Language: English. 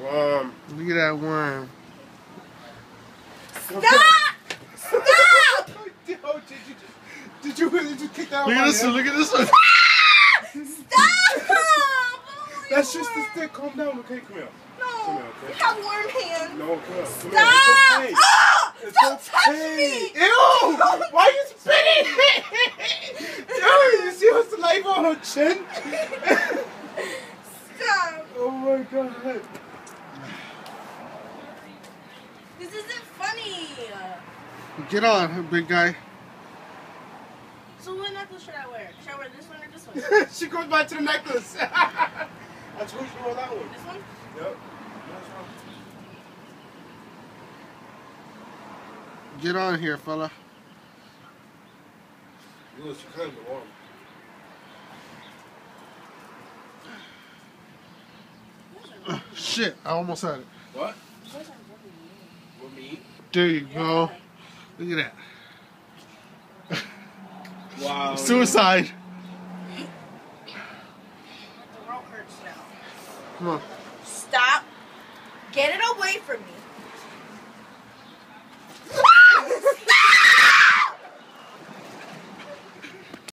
Worm. Look at that worm. Stop! Stop! Oh, did you really just kick that out? Look at this one. Look at this one. Stop! That's just the stick. Calm down, okay? Come here. No. Come here, okay? You have warm hands. No, come here. Come Stop! Here. It's okay. Oh! It's Don't touch okay. me! Ew! Why are you spitting? Dude, you see her saliva on her chin? Stop. Oh my god. This isn't funny. Get on, big guy. So what necklace should I wear? Should I wear this one or this one? She goes back to the necklace. I told you to wear that one. This one? Yep. Get on here, fella. You she kind of warm. Shit, I almost had it. What? With me? There you go. Look at that. Wow. Suicide. The rope hurts now. Come on. Stop. Get it away from me.